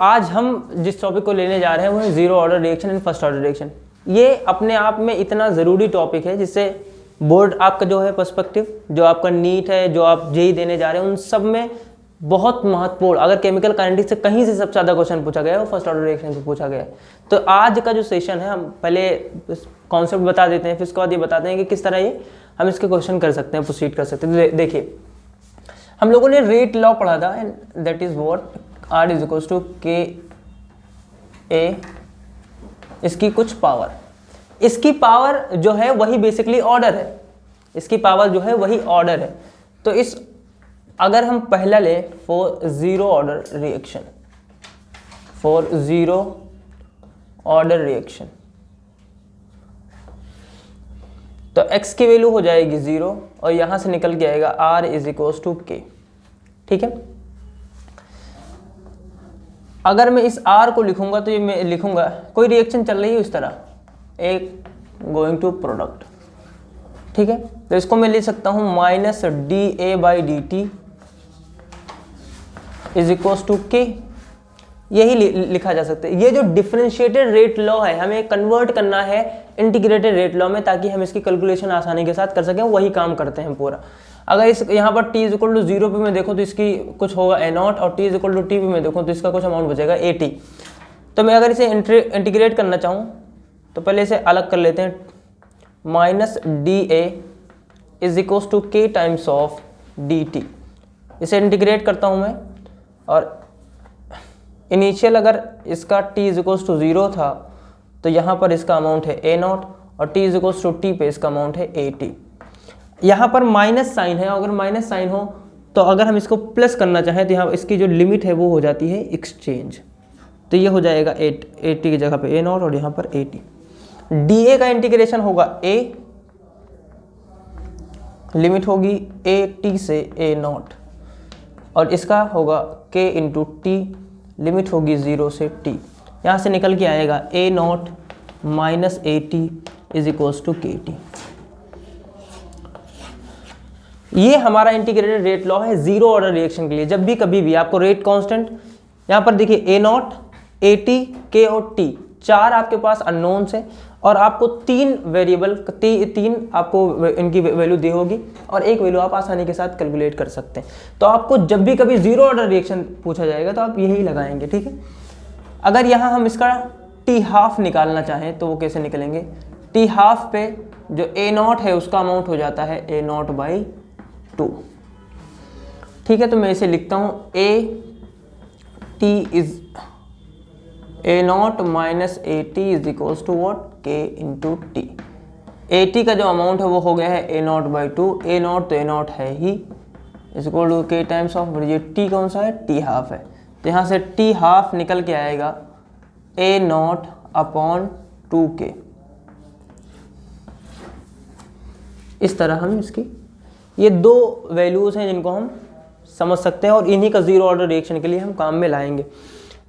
आज हम जिस टॉपिक को लेने जा रहे हैं वो है zero order reaction and first order reaction. ये अपने आप में इतना ज़रूरी टॉपिक है जिससे बोर्ड आपका जो है पर्सपेक्टिव, जो आपका नीट है, जो आप जेई देने जा रहे हैं, उन सब में बहुत महत्वपूर्ण, अगर केमिकल काइनेटिक्स से कहीं से सबसे ज़्यादा क्वेश्चन पूछा गया है वो फर्स्ट ऑर्डर रिएक्शन से पूछा गया है। तो आज का जो सेशन है, हम पहले कॉन्सेप्ट बता देते हैं, फिर उसके बाद ये बताते हैं कि किस तरह ये हम इसके क्वेश्चन कर सकते हैं, प्रोसीड कर सकते हैं। देखिए, हम लोगों ने रेट लॉ पढ़ा था, and that is what R is equals to K A, इसकी कुछ पावर, इसकी पावर जो है वही बेसिकली ऑर्डर है, इसकी पावर जो है वही ऑर्डर है। तो इस अगर हम पहला ले for zero order reaction, for zero order reaction, तो x की वैल्यू हो जाएगी 0 और यहां से निकल के आएगा R इज इक्वल्स टू के। ठीक है, अगर मैं इस R को लिखूंगा तो ये मैं लिखूंगा, कोई रिएक्शन चल रही है इस तरह, एक गोइंग टू प्रोडक्ट। ठीक है, तो इसको मैं लिख सकता हूं minus D A by D T is equals to K, यही लिखा जा सकता है। ये जो डिफरेंशिएटेड रेट लॉ है, हमें कन्वर्ट करना है इंटीग्रेटेड रेट लॉ में, ताकि हम इसकी कैलकुलेशन आसानी के साथ कर सकें, वही काम करते हैं पूरा। अगर इस यहाँ पर t इज इक्वल टू 0 पे मैं देखूँ तो इसकी कुछ होगा a0, और t is equal to t पे मैं देखूँ तो इसका कुछ अमाउंट बचेगा at। तो मैं अगर इसे इंटीग्रेट करना चाहूँ तो पहले इसे अलग कर लेते हैं, minus D A is equals to K times of D T. इसे इंटीग्रेट करता हूँ मैं, और इनिशियल अगर इसका t इज इक्वल्स टू 0 था तो यहाँ पर इसका अमाउंट है a0, और t is equals to t पे इसका अमाउंट है at। यहाँ पर माइनस साइन है, अगर माइनस साइन हो तो अगर हम इसको प्लस करना चाहें तो यहाँ इसकी जो लिमिट है वो हो जाती है एक्सचेंज, तो ये हो जाएगा 80 की जगह पे a0 और यहाँ पर 80। dA का इंटीग्रेशन होगा a, लिमिट होगी at से a0, और इसका होगा k इंटू टी, लिमिट होगी 0 से t। यहाँ से निकल के आएगा a0 minus at is equals to kt। ये हमारा इंटीग्रेटेड रेट लॉ है जीरो ऑर्डर रिएक्शन के लिए। जब भी कभी भी आपको रेट कांस्टेंट, यहाँ पर देखिए a0, at, k और t, चार आपके पास अननोन्स है, और आपको तीन वेरिएबल, तीन आपको इनकी वैल्यू दी होगी, और एक वैल्यू आप आसानी के साथ कैलकुलेट कर सकते हैं। तो आपको जब भी कभी जीरो ऑर्डर रिएक्शन पूछा जाएगा तो आप यही लगाएंगे। ठीक है, अगर यहाँ हम इसका t हाफ निकालना चाहें तो वो कैसे निकलेंगे, t हाफ पे जो a0 है उसका अमाउंट हो जाता है a0 बाई 2। ठीक है, तो मैं इसे लिखता हूँ at is a0 minus at is equals to what k into T. at का जो अमाउंट है वो हो गया है a0 बाई 2, a0 तो a0 है ही, is equal to k times of, ये t कौन सा है, t हाफ है, तो यहाँ से t हाफ निकल के आएगा a0 अपॉन 2k। इस तरह हम इसकी, ये दो वैल्यूज़ हैं जिनको हम समझ सकते हैं, और इन्हीं का जीरो ऑर्डर रिएक्शन के लिए हम काम में लाएंगे।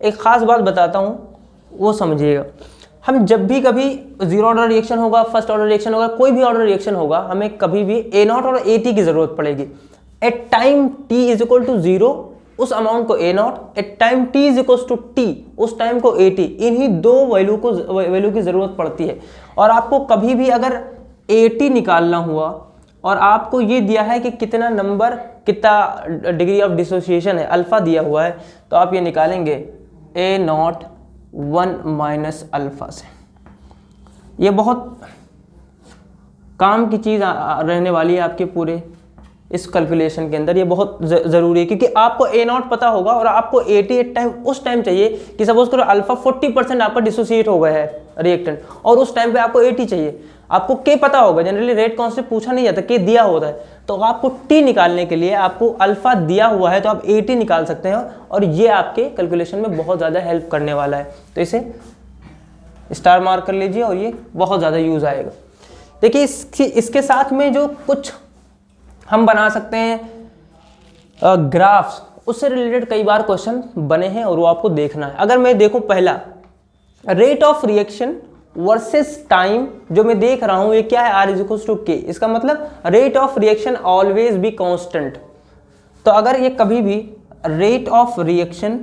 एक ख़ास बात बताता हूँ, वो समझिएगा। हम जब भी कभी जीरो ऑर्डर रिएक्शन होगा, फर्स्ट ऑर्डर रिएक्शन होगा, कोई भी ऑर्डर रिएक्शन होगा, हमें कभी भी a0 और at की ज़रूरत पड़ेगी। At time t is equal to 0 उस अमाउंट को a0, at time t is equal to t उस टाइम को at, इन्हीं दो वैल्यू की ज़रूरत पड़ती है। और आपको कभी भी अगर at निकालना हुआ और आपको ये दिया है कि कितना नंबर, कितना डिग्री ऑफ डिसोसिएशन है, अल्फ़ा दिया हुआ है, तो आप ये निकालेंगे a0 1 माइनस अल्फ़ा से। ये बहुत काम की चीज़ रहने वाली है आपके पूरे इस कैलकुलेशन के अंदर, ये बहुत ज़रूरी है, क्योंकि आपको a0 पता होगा और आपको at एट टाइम उस टाइम चाहिए कि सपोज करो अल्फ़ा 40% आपका डिसोसिएट हो गया है रिएक्टेंट, और उस टाइम पे आपको at चाहिए। आपको k पता होगा, जनरली रेट कांस्टेंट पूछा नहीं जाता, k दिया होता है, तो आपको t निकालने के लिए आपको अल्फ़ा दिया हुआ है तो आप at निकाल सकते हैं, और ये आपके कैलकुलेशन में बहुत ज़्यादा हेल्प करने वाला है। तो इसे स्टार मार्क कर लीजिए, और ये बहुत ज़्यादा यूज़ आएगा। देखिए, इसके साथ में जो कुछ हम बना सकते हैं ग्राफ्स, उससे रिलेटेड कई बार क्वेश्चन बने हैं, और वो आपको देखना है। अगर मैं देखूं, पहला rate of reaction versus time जो मैं देख रहा हूं, ये क्या है, R इज इक्वल टू के। इसका मतलब rate of reaction always be constant. तो अगर ये कभी भी rate of reaction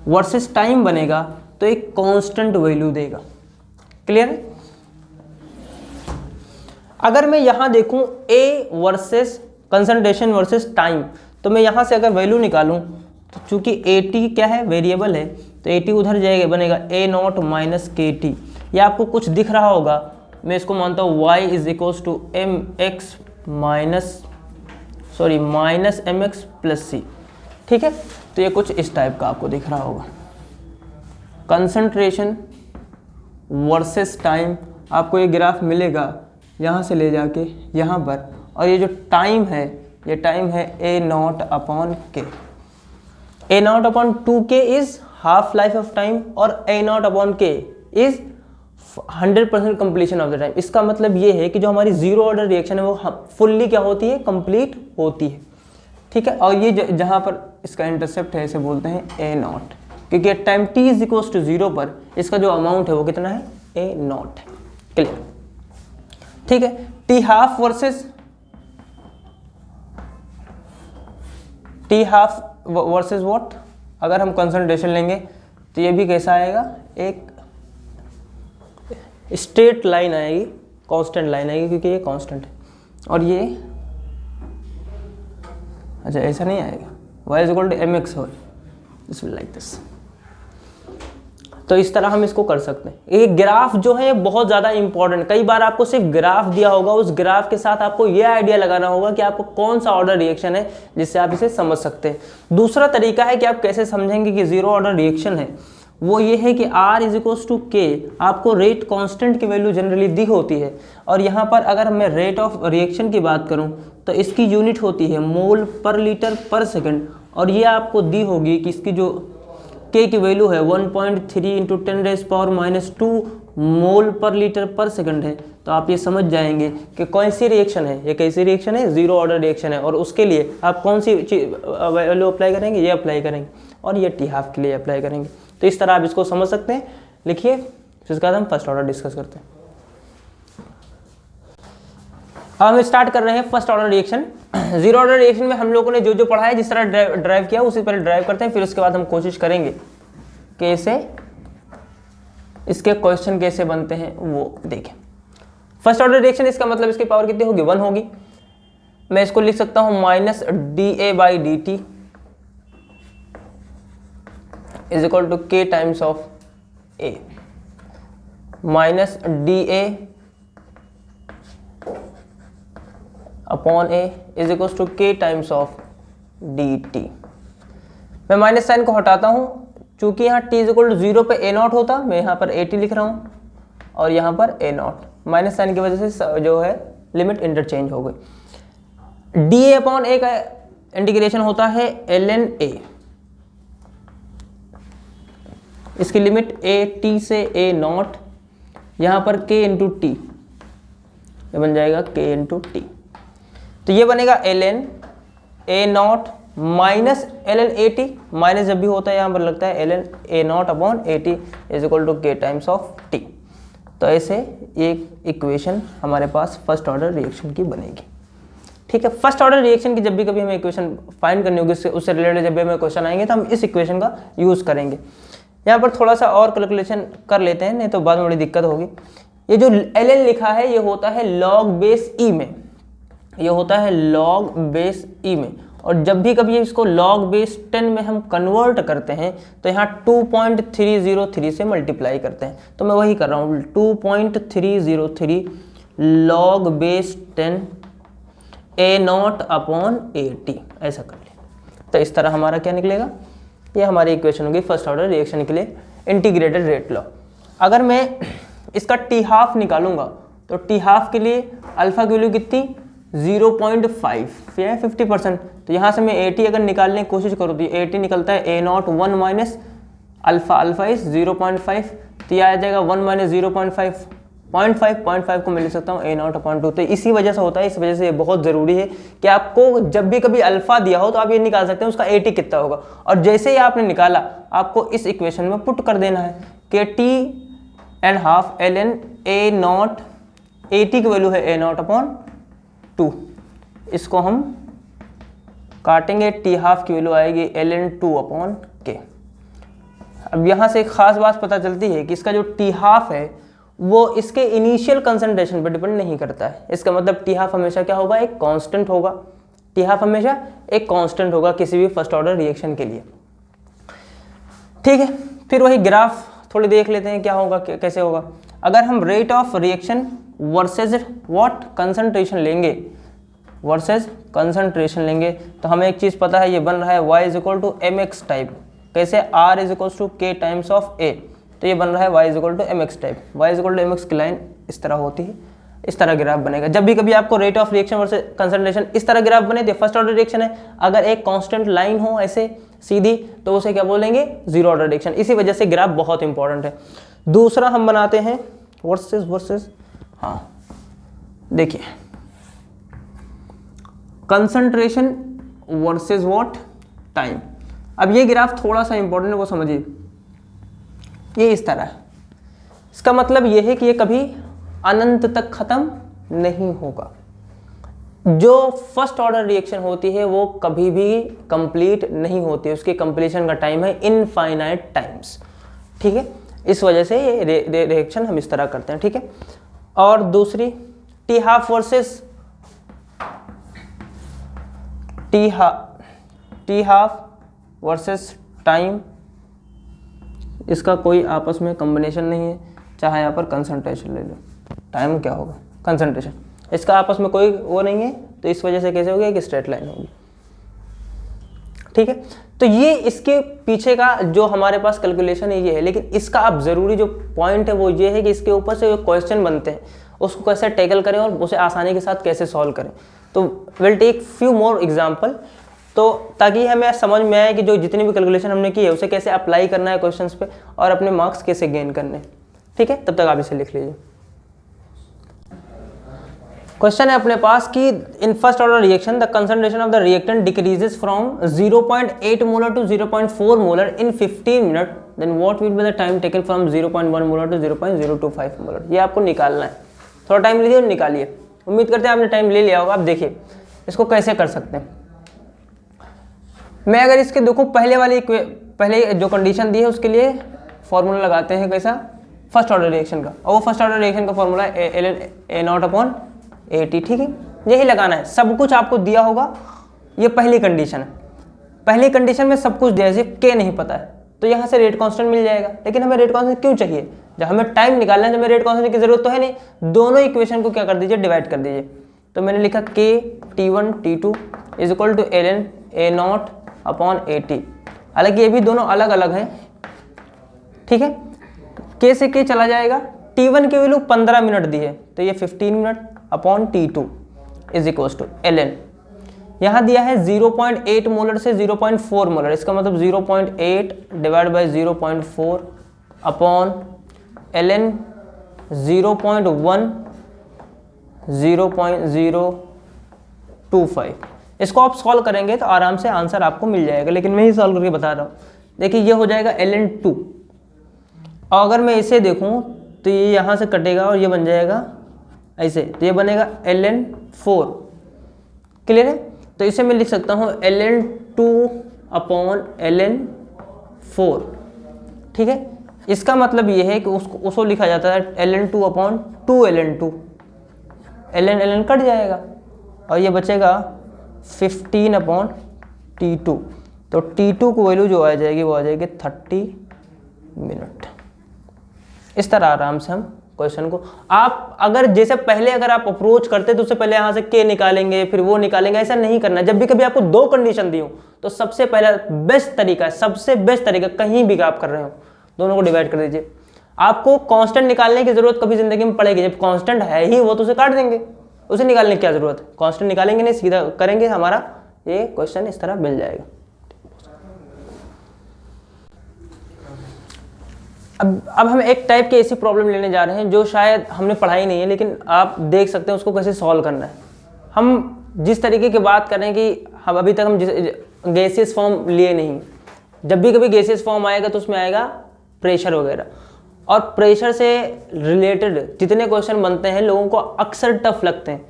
versus time बनेगा तो एक कांस्टेंट वैल्यू देगा। क्लियर है? अगर मैं यहां देखूं A versus concentration versus time, तो मैं यहां से अगर वैल्यू निकालूं तो चूंकि AT क्या है, वेरिएबल है, तो AT उधर जाएगा, बनेगा A0 माइनस KT। या आपको कुछ दिख रहा होगा, मैं इसको मानता हूँ y is equals to mx minus mx plus c। ठीक है, तो ये कुछ इस टाइप का आपको दिख रहा होगा, कंसंट्रेशन वर्सेस टाइम। आपको ये ग्राफ मिलेगा यहाँ से ले जाके यहाँ पर, और ये जो टाइम है, ये टाइम है A0 upon K। A0 upon 2K is half life of time और A0 upon K is 100% completion of the time. इसका मतलब ये है कि जो हमारी जीरो ऑर्डर रिएक्शन है वो फुल्ली क्या होती है, कंप्लीट होती है। ठीक है, और ये जहाँ पर इसका इंटरसेप्ट है इसे बोलते हैं A0, क्योंकि time t is equals to 0 पर इसका जो अमाउंट है वो कितना है, A0। क्लियर? ठीक है, t हाफ वर्सेस व्हाट, अगर हम कंसंट्रेशन लेंगे तो ये भी कैसा आएगा, एक स्ट्रेट लाइन आएगी, कांस्टेंट लाइन आएगी, क्योंकि ये कांस्टेंट है। और ये अच्छा ऐसा नहीं आएगा, y is equal to mx whole, this will like this. तो इस तरह हम इसको कर सकते हैं। ये ग्राफ जो है बहुत ज़्यादा इंपॉर्टेंट, कई बार आपको सिर्फ ग्राफ दिया होगा, उस ग्राफ के साथ आपको ये आइडिया लगाना होगा कि आपको कौन सा ऑर्डर रिएक्शन है जिससे आप इसे समझ सकते हैं। दूसरा तरीका है कि आप कैसे समझेंगे कि जीरो ऑर्डर रिएक्शन है, वो ये है कि R is equals to K, आपको रेट कांस्टेंट की वैल्यू जनरली दी होती है, और यहाँ पर अगर मैं रेट ऑफ रिएक्शन की बात करूँ तो इसकी यूनिट होती है मोल पर लीटर पर सेकंड, और ये आपको दी होगी कि इसकी जो K की वैल्यू है 1.3 इंटू 10⁻⁻² मोल पर लीटर पर सेकंड है। तो आप ये समझ जाएंगे कि कौन सी रिएक्शन है, ये कैसी रिएक्शन है, जीरो ऑर्डर रिएक्शन है, और उसके लिए आप कौन सी वैल्यू अप्लाई करेंगे, ये अप्लाई करेंगे, और ये t हाफ के लिए अप्लाई करेंगे। तो इस तरह आप इसको समझ सकते हैं। लिखिए, फिर उसके बाद हम फर्स्ट ऑर्डर डिस्कस करते हैं। अब हम स्टार्ट कर रहे हैं first order reaction. Zero order reaction में हम लोगों ने जो जो पढ़ा है, जिस तरह ड्राइव किया उसी पर ड्राइव करते हैं, फिर उसके बाद हम कोशिश करेंगे कैसे इसके क्वेश्चन कैसे बनते हैं वो देखें। फर्स्ट ऑर्डर रिएक्शन, इसका मतलब इसकी पावर कितनी होगी, 1 होगी। मैं इसको लिख सकता हूं minus dA/dt is equal to K times of A, minus dA upon A is equal to K times of dt। मैं माइनस साइन को हटाता हूं, चूंकि यहाँ t इज इक्वल टू 0 पे A0 होता, मैं यहाँ पर AT लिख रहा हूँ, और यहाँ पर A0, माइनस साइन की वजह से जो है लिमिट इंटरचेंज हो गई। dA अपॉन A का इंटीग्रेशन होता है ln A, इसकी लिमिट AT से A0, यहाँ पर K इंटू टी, ये बन जाएगा K इंटू टी। तो ये बनेगा ln A0 minus ln AT, minus जब भी होता है यहाँ पर लगता है ln A0 upon AT is equal to K times of T। तो ऐसे एक इक्वेशन हमारे पास फर्स्ट ऑर्डर रिएक्शन की बनेगी। ठीक है, फर्स्ट ऑर्डर रिएक्शन की जब भी कभी हमें इक्वेशन फाइंड करनी होगी, उससे रिलेटेड जब भी हमें क्वेश्चन आएंगे तो हम इस इक्वेशन का यूज़ करेंगे। यहाँ पर थोड़ा सा और कैलकुलेशन कर लेते हैं, नहीं तो बाद में बड़ी दिक्कत होगी। ये जो ln लिखा है ये होता है log बेस e में, ये होता है log बेस e में, और जब भी कभी इसको log बेस 10 में हम कन्वर्ट करते हैं तो यहाँ 2.303 से मल्टीप्लाई करते हैं। तो मैं वही कर रहा हूँ, 2.303 log base 10 A0 upon AT, ऐसा कर ले। तो इस तरह हमारा क्या निकलेगा, ये हमारी इक्वेशन होगी फर्स्ट ऑर्डर रिएक्शन के लिए इंटीग्रेटेड रेट लॉ। अगर मैं इसका t हाफ निकालूंगा तो t हाफ के लिए अल्फा की वैल्यू कितनी, 0.5 या 50%। तो यहाँ से मैं AT अगर निकालने की कोशिश करूँ तो AT निकलता है A0 1 minus alpha, alpha is 0.5, तो यह आ जाएगा 1 माइनस 0.5, 0.5 को मैं लिख सकता हूँ A0 अपॉन 2। तो इसी वजह से होता है, इस वजह से ये बहुत ज़रूरी है कि आपको जब भी कभी अल्फा दिया हो तो आप ये निकाल सकते हैं उसका AT कितना होगा, और जैसे ही आपने निकाला आपको इस इक्वेशन में पुट कर देना है कि T and half ln A0, AT की वैल्यू है A0 अपॉन 2, इसको हम काटेंगे, T हाफ की वैल्यू आएगी ln 2 अपॉन K। अब यहाँ से एक खास बात पता चलती है कि इसका जो टी हाफ है वो इसके इनिशियल कंसंट्रेशन पर डिपेंड नहीं करता है। इसका मतलब टी हाफ हमेशा क्या होगा, एक कांस्टेंट होगा। टी हाफ हमेशा एक कांस्टेंट होगा किसी भी फर्स्ट ऑर्डर रिएक्शन के लिए। ठीक है, फिर वही ग्राफ थोड़ी देख लेते हैं क्या होगा, कैसे होगा। अगर हम rate of reaction versus what concentration लेंगे, वर्सेज कंसंट्रेशन लेंगे, तो हमें एक चीज़ पता है, ये बन रहा है y is equal to M X type. कैसे, r is equal to k times of a, तो ये बन रहा है y is equal to M X type. y is equal to M X की लाइन इस तरह होती है, इस तरह ग्राफ बनेगा। जब भी कभी आपको rate of reaction versus concentration इस तरह ग्राफ बने तो फर्स्ट ऑर्डर रिएक्शन है। अगर एक कांस्टेंट लाइन हो ऐसे सीधी तो उसे क्या बोलेंगे, जीरो ऑर्डर रिएक्शन। इसी वजह से ग्राफ बहुत इंपॉर्टेंट है। दूसरा हम बनाते हैं वर्सेज, हाँ देखिए, कंसंट्रेशन वर्सेज व्हाट टाइम। अब ये ग्राफ थोड़ा सा इंपॉर्टेंट है, वो समझिए। ये इस तरह है, इसका मतलब ये है कि ये कभी अनंत तक खत्म नहीं होगा। जो फर्स्ट ऑर्डर रिएक्शन होती है वो कभी भी कंप्लीट नहीं होती है, उसके कंप्लीशन का टाइम है इनफाइनाइट टाइम्स। ठीक है, इस वजह से ये रिएक्शन हम इस तरह करते हैं। ठीक है, और दूसरी T half versus T half versus time, इसका कोई आपस में कॉम्बिनेशन नहीं है। चाहे यहाँ पर कंसंट्रेशन ले लो, टाइम क्या होगा, कंसंट्रेशन, इसका आपस में कोई वो नहीं है, तो इस वजह से कैसे होगी, एक स्ट्रेट लाइन होगी। ठीक है, तो ये इसके पीछे का जो हमारे पास कैलकुलेशन है ये है। लेकिन इसका अब ज़रूरी जो पॉइंट है वो ये है कि इसके ऊपर से जो क्वेश्चन बनते हैं उसको कैसे टैकल करें और उसे आसानी के साथ कैसे सॉल्व करें। तो will take few more example, तो ताकि हमें समझ में आए कि जो जितनी भी कैलकुलेशन हमने की है उसे कैसे अप्लाई करना है क्वेश्चंस पे और अपने मार्क्स कैसे गेन करने हैं। ठीक है, तब तक आप इसे लिख लीजिए। क्वेश्चन है अपने पास कि in first order reaction the concentration of the reactant decreases from 0.8 molar to 0.4 molar in 15 minute, then what will be the time taken from 0.1 molar to 0.025 molar. ये आपको निकालना है, थोड़ा टाइम लीजिए और निकालिए। उम्मीद करते हैं आपने टाइम ले लिया होगा। आप देखिए इसको कैसे कर सकते हैं। मैं अगर इसके देखो पहले जो कंडीशन दी है उसके लिए फॉर्मूला लगाते हैं कैसा, फर्स्ट ऑर्डर रिएक्शन का, और वो फर्स्ट ऑर्डर रिएक्शन का फॉर्मूला है ln A0 अपॉन AT। ठीक है, यही लगाना है। सब कुछ आपको दिया होगा, ये पहली कंडीशन है। पहली कंडीशन में सब कुछ दिया है, सिर्फ K नहीं पता है, तो यहाँ से रेट कांस्टेंट मिल जाएगा। लेकिन हमें रेट कांस्टेंट क्यों चाहिए, जब हमें टाइम निकालना है तो हमें रेट कांस्टेंट की जरूरत तो है नहीं। दोनों इक्वेशन को क्या कर दीजिए, डिवाइड कर दीजिए। तो मैंने लिखा K T1 T2 is equal to ln A0 upon AT। हालांकि ये भी दोनों अलग अलग हैं। ठीक है, K से K चला जाएगा। T1 की वैल्यू 15 मिनट दी है, तो ये 15 minute upon T2 is equal to ln, यहाँ दिया है 0.8 मोलर से 0.4 मोलर, इसका मतलब 0.8 डिवाइड बाई 0.4 अपॉन ln 0.1 0.025। इसको आप सॉल्व करेंगे तो आराम से आंसर आपको मिल जाएगा, लेकिन मैं ही सॉल्व करके बता रहा हूँ। देखिए ये हो जाएगा ln 2, और अगर मैं इसे देखूँ तो ये यहाँ से कटेगा और ये बन जाएगा ऐसे, तो ये बनेगा ln 4। क्लियर है, तो इसे मैं लिख सकता हूँ ln 2 अपॉन ln 4। ठीक है, इसका मतलब ये है कि उसको लिखा जाता है ln 2 upon 2 ln 2, ln cut जाएगा और ये बचेगा 15 अपॉन T2। तो T2 को वैल्यू जो आ जाएगी वो आ जाएगी 30 मिनट। इस तरह आराम से हम क्वेश्चन को, आप अगर जैसे पहले अगर आप अप्रोच करते तो उससे पहले यहाँ से K निकालेंगे फिर वो निकालेंगे, ऐसा नहीं करना। जब भी कभी आपको दो कंडीशन दी हो तो सबसे पहला बेस्ट तरीका है, सबसे बेस्ट तरीका कहीं भी आप कर रहे हो दोनों को डिवाइड कर दीजिए। आपको कांस्टेंट निकालने की जरूरत कभी जिंदगी में पड़ेगी, जब कांस्टेंट है ही वो तो उसे काट देंगे, उसे निकालने की क्या जरूरत है। कांस्टेंट निकालेंगे नहीं, सीधा करेंगे, हमारा ये क्वेश्चन इस तरह मिल जाएगा। अब हम एक टाइप की ऐसी प्रॉब्लम लेने जा रहे हैं जो शायद हमने पढ़ाई नहीं है, लेकिन आप देख सकते हैं उसको कैसे सॉल्व करना है। हम जिस तरीके की बात करें कि हम अभी तक हम गैसियस फॉर्म लिए नहीं, जब भी कभी गैसियस फॉर्म आएगा तो उसमें आएगा प्रेशर वगैरह, और प्रेशर से रिलेटेड जितने क्वेश्चन बनते हैं लोगों को अक्सर टफ लगते हैं,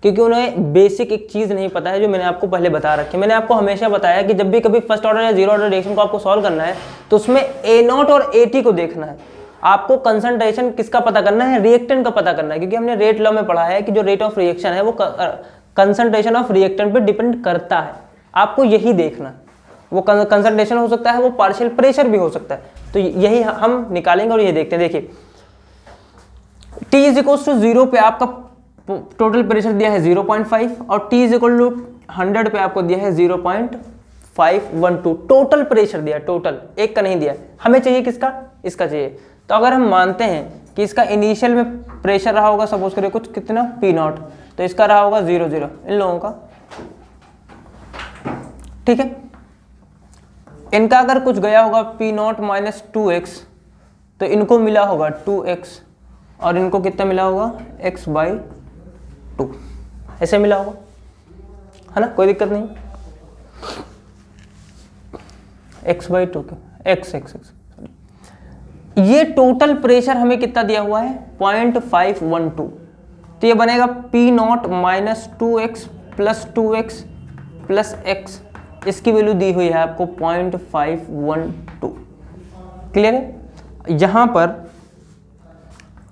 क्योंकि उन्हें बेसिक एक चीज़ नहीं पता है जो मैंने आपको पहले बता रखी है। मैंने आपको हमेशा बताया कि जब भी कभी फर्स्ट ऑर्डर या जीरो ऑर्डर रिएक्शन को आपको सॉल्व करना है तो उसमें A0 और AT को देखना है। आपको कंसंट्रेशन किसका पता करना है, रिएक्टेंट का पता करना है, क्योंकि हमने रेट लॉ में पढ़ा है कि जो रेट ऑफ रिएक्शन है वो कंसंट्रेशन ऑफ रिएक्टेंट पे डिपेंड करता है। आपको यही देखना है, वो कंसंट्रेशन हो सकता है, वो पार्शियल प्रेशर भी हो सकता है, तो यही हम निकालेंगे और ये देखते हैं। देखिए T इज इक्वल टू 0 पे आपका टोटल प्रेशर दिया है 0.5 और T इज इक्वल टू 100 पे आपको दिया है 0.512 टोटल प्रेशर दिया, टोटल एक का नहीं दिया। हमें चाहिए किसका, इसका चाहिए। तो अगर हम मानते हैं कि इसका इनिशियल में प्रेशर रहा होगा सपोज करिए कुछ कितना P0, तो इसका रहा होगा 0 0 इन लोगों का, ठीक है। इनका अगर कुछ गया होगा P0 माइनस 2x तो इनको मिला होगा 2x और इनको कितना मिला होगा x/2, ऐसे मिला होगा, है ना, कोई दिक्कत नहीं। x/2 x ये टोटल प्रेशर हमें कितना दिया हुआ है 0.512, तो ये बनेगा P0 minus 2x plus 2x plus x, इसकी वैल्यू दी हुई है आपको 0.512। क्लियर है। यहाँ पर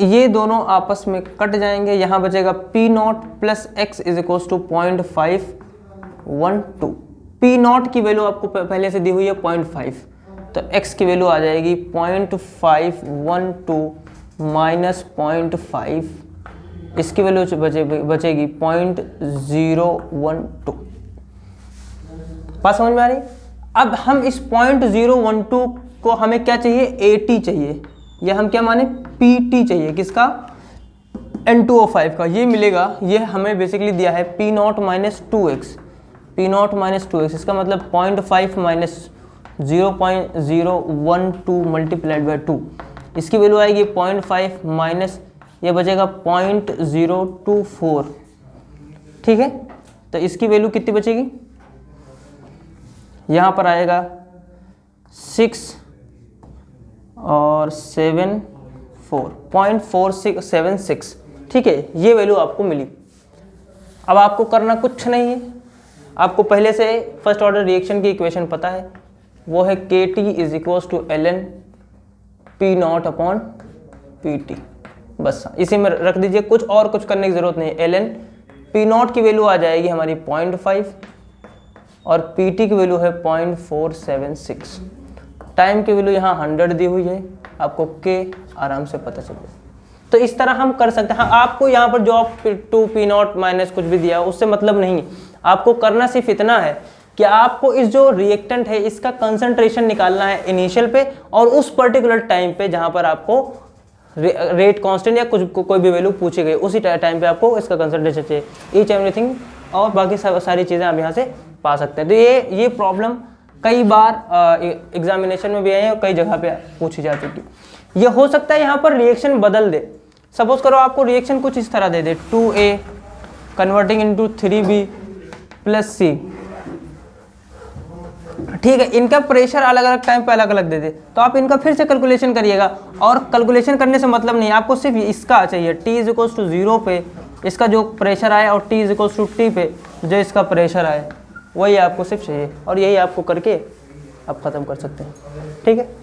ये दोनों आपस में कट जाएंगे, यहाँ बचेगा P0 plus x is equal to 0.512। P0 की वैल्यू आपको पहले से दी हुई है 0.5, तो x की वैल्यू आ जाएगी 0.512 माइनस 0.5, इसकी वैल्यू बचेगी 0.012। बात समझ में आ रही। अब हम इस 0.012 को हमें क्या चाहिए, AT चाहिए, या हम क्या माने PT चाहिए, किसका N2O5 का। ये मिलेगा, ये हमें बेसिकली दिया है P0 minus 2x, P0 minus 2x, इसका मतलब 0.5 माइनस 0.012 मल्टीप्लाइड बाई 2, इसकी वैल्यू आएगी 0.5 माइनस ये बचेगा 0.024, ठीक है। तो इसकी वैल्यू कितनी बचेगी, यहाँ पर आएगा 6 और 7 0.4676, ठीक है। ये वैल्यू आपको मिली। अब आपको करना कुछ नहीं है, आपको पहले से फर्स्ट ऑर्डर रिएक्शन की इक्वेशन पता है, वो है KT is equal to ln P0 upon PT, बस इसी में रख दीजिए, कुछ और कुछ करने की जरूरत नहीं। ln P0 की वैल्यू आ जाएगी हमारी 0.5 और PT की वैल्यू है 0.476, टाइम की वैल्यू यहाँ 100 दी हुई है, आपको K आराम से पता चल जाए। तो इस तरह हम कर सकते हैं। हाँ, आपको यहाँ पर जो 2 P0 माइनस कुछ भी दिया उससे मतलब नहीं, आपको करना सिर्फ इतना है कि आपको इस जो रिएक्टेंट है इसका कंसंट्रेशन निकालना है इनिशियल पे और उस पर्टिकुलर टाइम पे जहाँ पर आपको रेट कांस्टेंट या कुछ कोई भी वैल्यू पूछी गई, उसी टाइम पे आपको इसका कंसंट्रेशन चाहिए, ईच एवरीथिंग, और बाकी सारी चीज़ें आप यहाँ से पा सकते हैं। तो ये प्रॉब्लम कई बार एग्जामिनेशन में भी आई है और कई जगह पे पूछी जा चुकी। ये हो सकता है यहाँ पर रिएक्शन बदल दे, सपोज करो आपको रिएक्शन कुछ इस तरह दे दे 2A converting into 3B plus C, ठीक है। इनका प्रेशर अलग अलग टाइम पे अलग अलग दे दे, तो आप इनका फिर से कैलकुलेशन करिएगा, और कैलकुलेशन करने से मतलब नहीं, आपको सिर्फ इसका चाहिए T इज इक्वल टू 0 पे इसका जो प्रेशर आए और T is equal to T पे जो इसका प्रेशर आए, वही आपको सिर्फ चाहिए, और यही आपको करके आप ख़त्म कर सकते हैं, ठीक है।